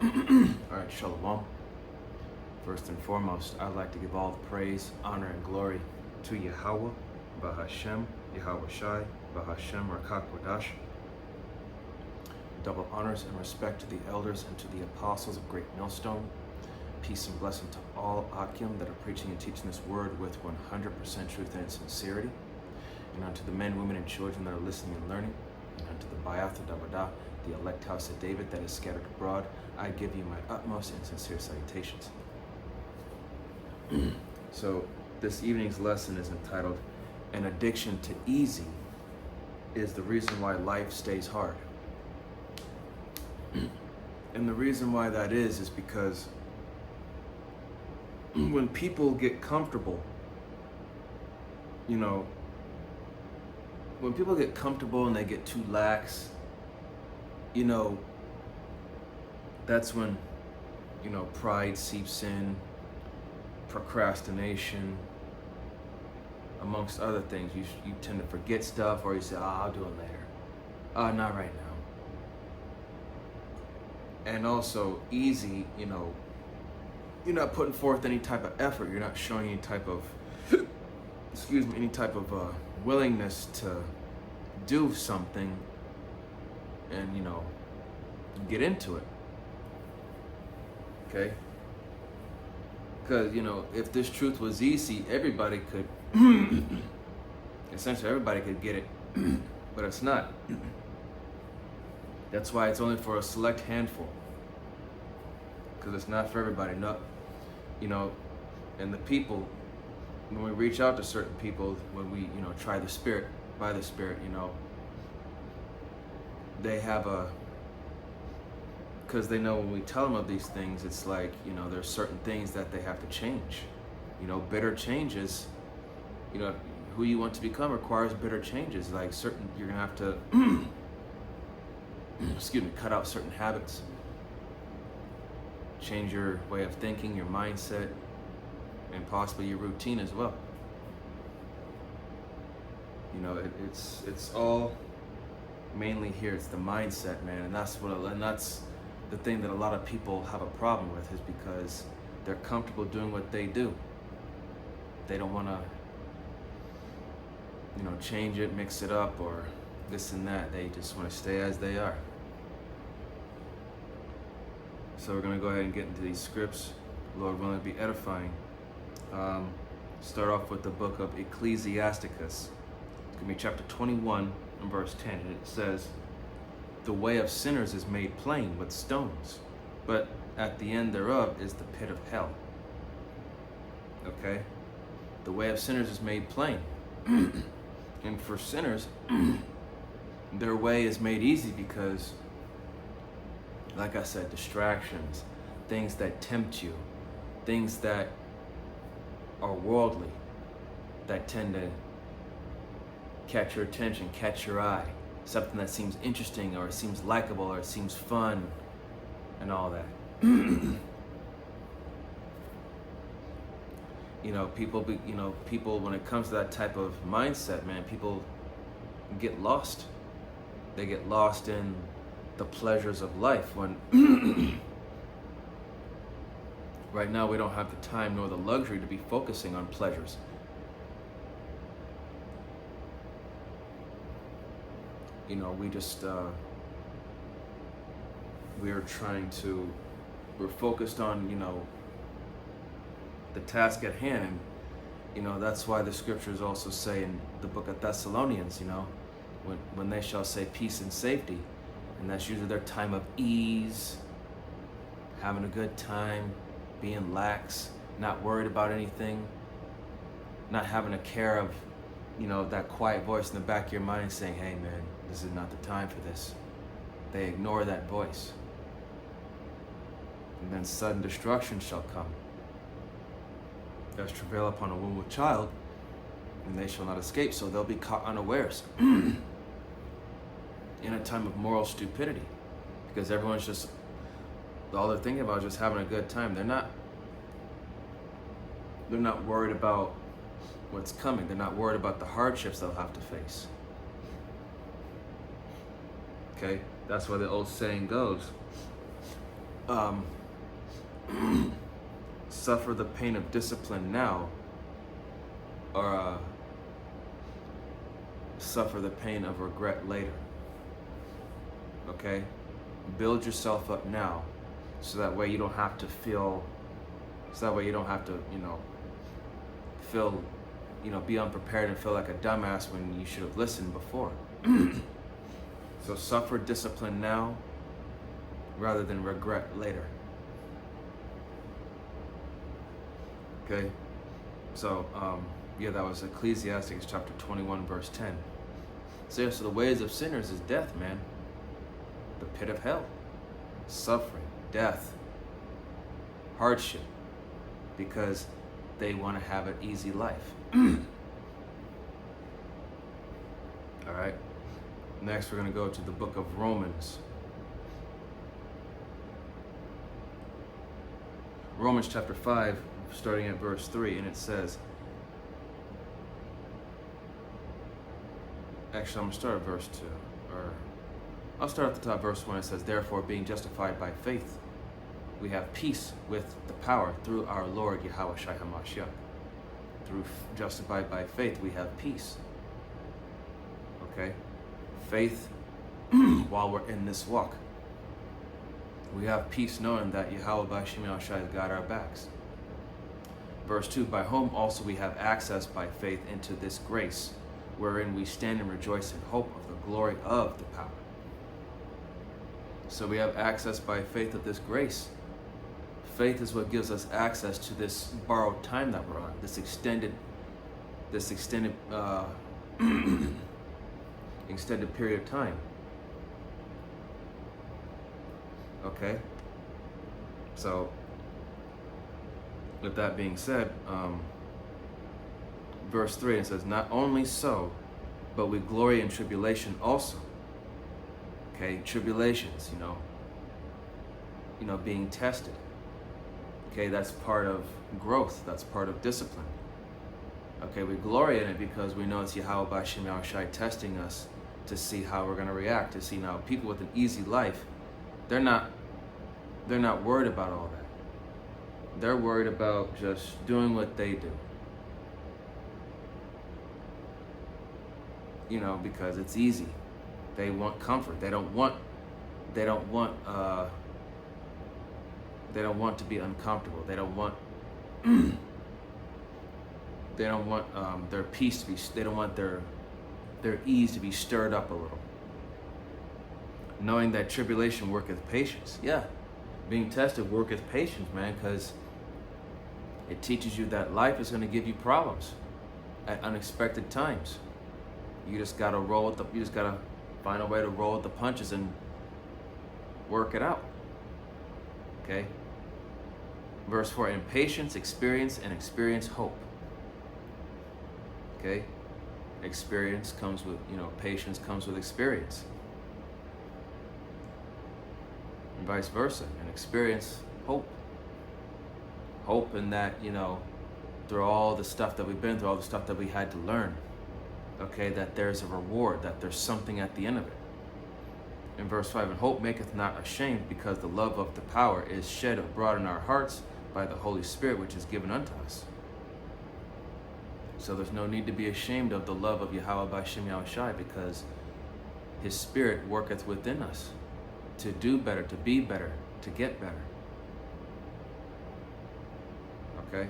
All right, Shalom. First and foremost, I'd like to give all the praise, honor, and glory to Yahweh, Bahashem, Yahweh Shai, Bahashem, Rakak Wadash. Double honors and respect to the elders and to the apostles of Great Millstone. Peace and blessing to all Akim that are preaching and teaching this word with 100% truth and sincerity. And unto the men, women, and children that are listening and learning. And unto the Bayath and Davadah, the elect house of David that is scattered abroad, I give you my utmost and sincere salutations. So this evening's lesson is entitled, An Addiction to Easy is the Reason Why Life Stays Hard. And the reason why that is because when people get comfortable, when people get comfortable and they get too lax, that's when, pride seeps in, procrastination, amongst other things. You tend to forget stuff, or you say, I'll do it later. Not right now. And also easy, you're not putting forth any type of effort. You're not showing any type of, any type of willingness to do something and, get into it. Okay? Because, if this truth was easy, everybody could, essentially everybody could get it, but it's not. That's why it's only for a select handful. Because it's not for everybody. No, and the people, when we reach out to certain people, when we, try the Spirit, by the Spirit, they have because they know when we tell them of these things, it's like, there's certain things that they have to change. Bitter changes, who you want to become requires bitter changes. Like you're gonna have to, cut out certain habits, change your way of thinking, your mindset, and possibly your routine as well. It's all mainly here. It's the mindset, man, and that's the thing that a lot of people have a problem with, is because they're comfortable doing what they do. They don't want to, change it, mix it up, or this and that. They just want to stay as they are. So we're going to go ahead and get into these scripts. Lord willing, to be edifying. Start off with the book of Ecclesiasticus. It's going to be chapter 21 and verse 10. And it says, the way of sinners is made plain with stones, but at the end thereof is the pit of hell. Okay? The way of sinners is made plain. And for sinners, their way is made easy because, like I said, distractions, things that tempt you, things that are worldly, that tend to catch your attention, catch your eye, something that seems interesting, or it seems likable, or it seems fun, and all that. People, when it comes to that type of mindset, man, people get lost. They get lost in the pleasures of life when right now we don't have the time nor the luxury to be focusing on pleasures. We just we're focused on the task at hand, and that's why the scriptures also say in the book of Thessalonians, when they shall say peace and safety, and that's usually their time of ease, having a good time, being lax, not worried about anything, not having a care of that quiet voice in the back of your mind saying, hey man, this is not the time for this. They ignore that voice, and then sudden destruction shall come as travail upon a womb with child, and they shall not escape. So they'll be caught unawares in a time of moral stupidity, because everyone's just, all they're thinking about is just having a good time. They're not worried about what's coming. They're not worried about the hardships they'll have to face. Okay, that's why the old saying goes, um, suffer the pain of discipline now, or suffer the pain of regret later. Okay? Build yourself up now, so that way you don't have to feel, feel, be unprepared and feel like a dumbass when you should have listened before. So suffer discipline now rather than regret later. Okay? So, that was Ecclesiastes chapter 21, verse 10. So the ways of sinners is death, man. The pit of hell. Suffering, death, hardship. Because they want to have an easy life. All right. Next, we're going to go to the book of Romans. Romans chapter 5, starting at verse 3, and it says, actually, I'm going to start at verse 2, or I'll start at the top, verse 1. It says, therefore, being justified by faith, we have peace with the power through our Lord Yahweh Shai HaMashiach. Through justified by faith, we have peace. Okay? Faith while we're in this walk. We have peace knowing that Yahweh Bashim Yahushai has got our backs. Verse 2, by whom also we have access by faith into this grace, wherein we stand and rejoice in hope of the glory of the power. So we have access by faith of this grace. Faith is what gives us access to this borrowed time that we're on, this extended extended period of time. Okay? So, with that being said, verse 3, it says, not only so, but we glory in tribulation also. Okay, tribulations, being tested. Okay, that's part of growth, that's part of discipline. Okay, we glory in it because we know it's Yahweh Bashim Yahushai testing us to see how we're going to react, to see now people with an easy life, they're not worried about all that. They're worried about just doing what they do. Because it's easy. They want comfort. They don't want to be uncomfortable. They don't want their peace to be, they don't want their ease to be stirred up a little. Knowing that tribulation worketh patience. Yeah. Being tested worketh patience, man, because it teaches you that life is going to give you problems at unexpected times. You just gotta find a way to roll with the punches and work it out. Okay? Verse 4, in patience, experience, and experience hope. Okay? Experience comes with, patience comes with experience. And vice versa. And experience hope. Hope in that, through all the stuff that we've been through, all the stuff that we had to learn, okay, that there's a reward, that there's something at the end of it. In verse 5, and hope maketh not ashamed, because the love of the power is shed abroad in our hearts by the Holy Spirit, which is given unto us. So there's no need to be ashamed of the love of Yahweh Bashim Yahushai, because His Spirit worketh within us to do better, to be better, to get better. Okay?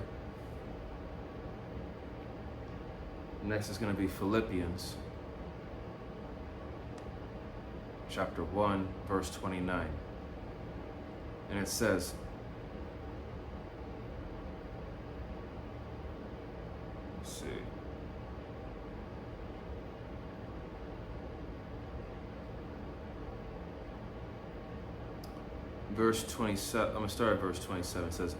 Next is going to be Philippians chapter 1, verse 29. And it says, let's see. Verse 27, I'm going to start at verse 27. It says,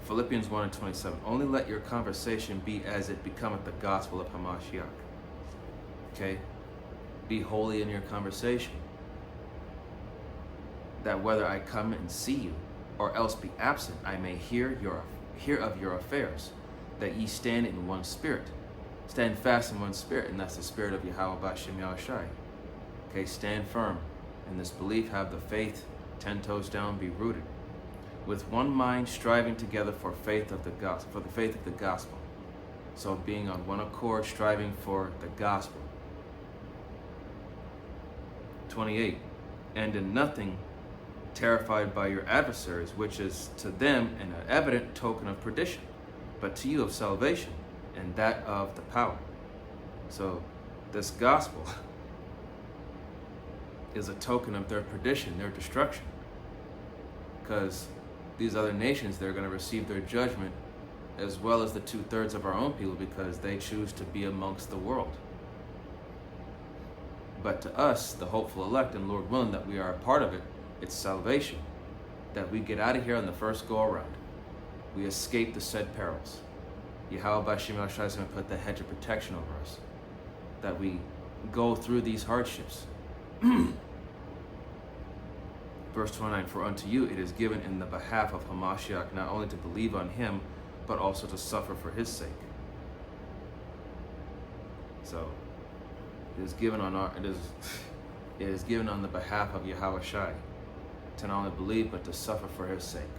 Philippians 1 and 27, only let your conversation be as it becometh the gospel of Hamashiach. Okay? Be holy in your conversation, that whether I come and see you, or else be absent, I may hear of your affairs, that ye stand in one spirit. Stand fast in one spirit, and that's the spirit of Yahweh Bashim Yahushai. Okay, stand firm in this belief, have the faith, 10 toes down, be rooted. with one mind striving together for faith of the gospel, for the faith of the gospel. So being on one accord, striving for the gospel. 28, and in nothing terrified by your adversaries, which is to them an evident token of perdition, but to you of salvation, and that of the power. So this gospel is a token of their perdition, their destruction. Because these other nations, they're going to receive their judgment, as well as the 2/3 of our own people, because they choose to be amongst the world. But to us, the hopeful elect, and Lord willing that we are a part of it, it's salvation. That we get out of here on the first go around. We escape the said perils. Yahweh Bashim Shai is going to put the hedge of protection over us. That we go through these hardships. Verse 29, for unto you it is given in the behalf of Hamashiach not only to believe on him, but also to suffer for his sake. So it is given on it is given on the behalf of Yahweh Shai to not only believe but to suffer for his sake.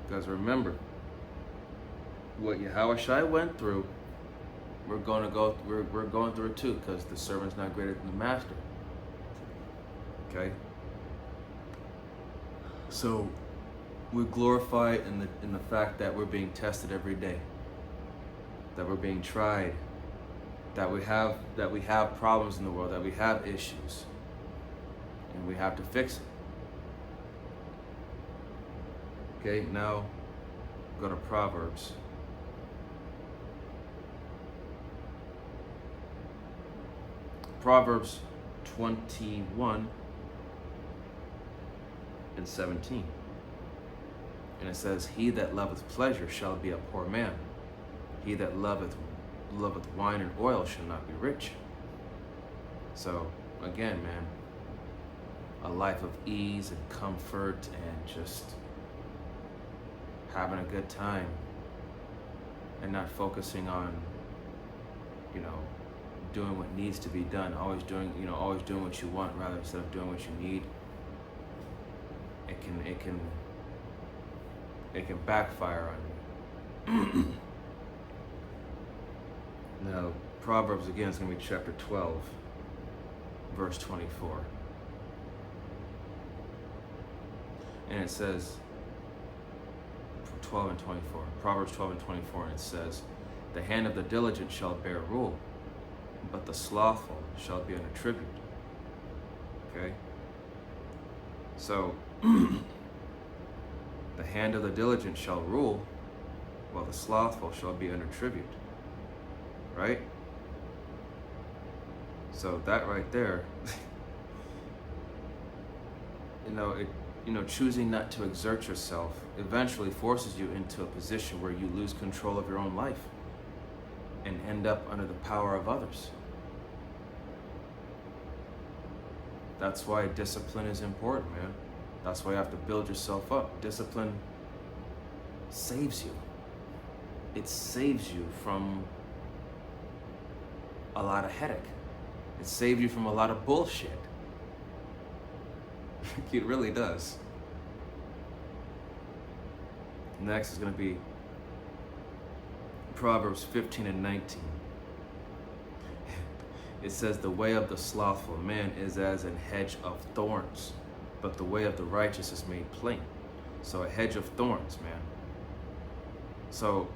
Because remember, what Yahweh Shai went through, we're going through it too, because the servant's not greater than the master. Okay? So we glorify in the fact that we're being tested every day, that we're being tried, that we have problems in the world, that we have issues, and we have to fix it. Okay, now go to Proverbs. Proverbs 21 and 17. And it says, he that loveth pleasure shall be a poor man. He that loveth wine and oil shall not be rich. So again, man, a life of ease and comfort and just having a good time and not focusing on, doing what needs to be done, always doing what you want rather instead of doing what you need. It can backfire on you. Now, Proverbs again is going to be chapter 12, verse 24. And it says, 12 and 24, Proverbs 12 and 24, and it says, the hand of the diligent shall bear rule, but the slothful shall be under tribute. Okay? So, the hand of the diligent shall rule, while the slothful shall be under tribute. Right? So that right there, choosing not to exert yourself eventually forces you into a position where you lose control of your own life and end up under the power of others. That's why discipline is important, man. That's why you have to build yourself up. Discipline saves you. It saves you from a lot of headache. It saves you from a lot of bullshit. It really does. Next is going to be Proverbs 15 and 19. It says, the way of the slothful man is as an hedge of thorns, but the way of the righteous is made plain. So a hedge of thorns, man. So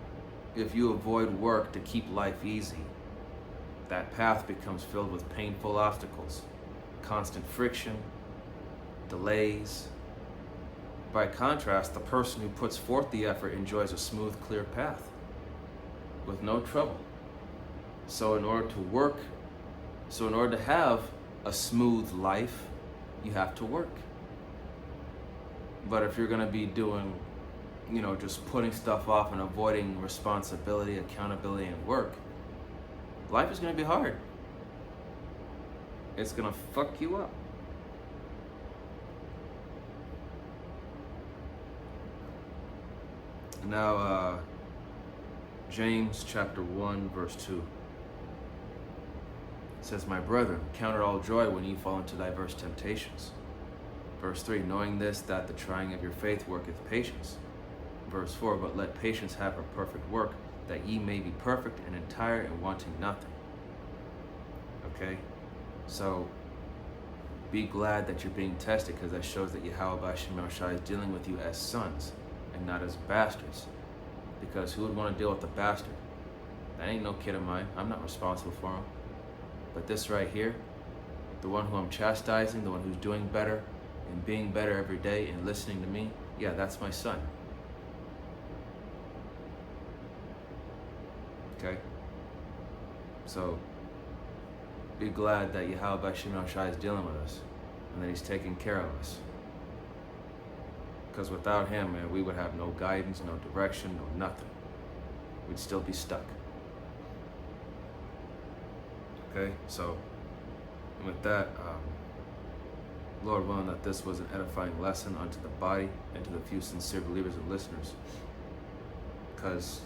if you avoid work to keep life easy, that path becomes filled with painful obstacles, constant friction, delays. By contrast, the person who puts forth the effort enjoys a smooth, clear path with no trouble. So in order to have a smooth life, you have to work. But if you're going to be doing, just putting stuff off and avoiding responsibility, accountability, and work, life is going to be hard. It's going to fuck you up. Now, James chapter 1, verse 2. It says, my brethren, count it all joy when ye fall into diverse temptations. Verse 3, knowing this, that the trying of your faith worketh patience. Verse 4, but let patience have her perfect work, that ye may be perfect and entire and wanting nothing. Okay? So, be glad that you're being tested, because that shows that Yahweh B'Shem Yahushua is dealing with you as sons and not as bastards. Because who would want to deal with a bastard? That ain't no kid of mine. I'm not responsible for him. But this right here, the one who I'm chastising, the one who's doing better and being better every day and listening to me, yeah, that's my son. Okay? So, be glad that Yahweh B'Shem Yahushua is dealing with us and that he's taking care of us. Because without him, man, we would have no guidance, no direction, no nothing. We'd still be stuck. Okay? So, and with that, Lord willing that this was an edifying lesson unto the body and to the few sincere believers and listeners. Because,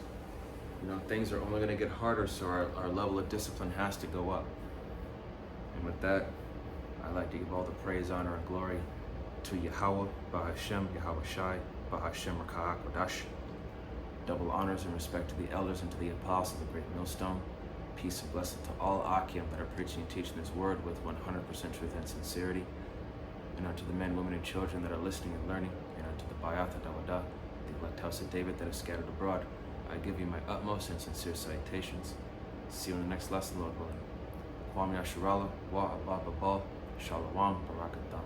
things are only going to get harder, so our level of discipline has to go up. And with that, I'd like to give all the praise, honor, and glory to Yahweh, B'Hashem, Yahweh Shai, B'Hashem Raka'ah Kodash. Double honors and respect to the elders and to the apostles of the Great Millstone. Peace and blessing to all Akim that are preaching and teaching this word with 100% truth and sincerity. And unto the men, women, and children that are listening and learning. And unto the Bayatha Dawada, the elect house of David that is scattered abroad. I give you my utmost and sincere salutations. See you in the next lesson, Lord willing. Kwam Yasharala, Wa Abba Babal, Shalawam, Barakatam.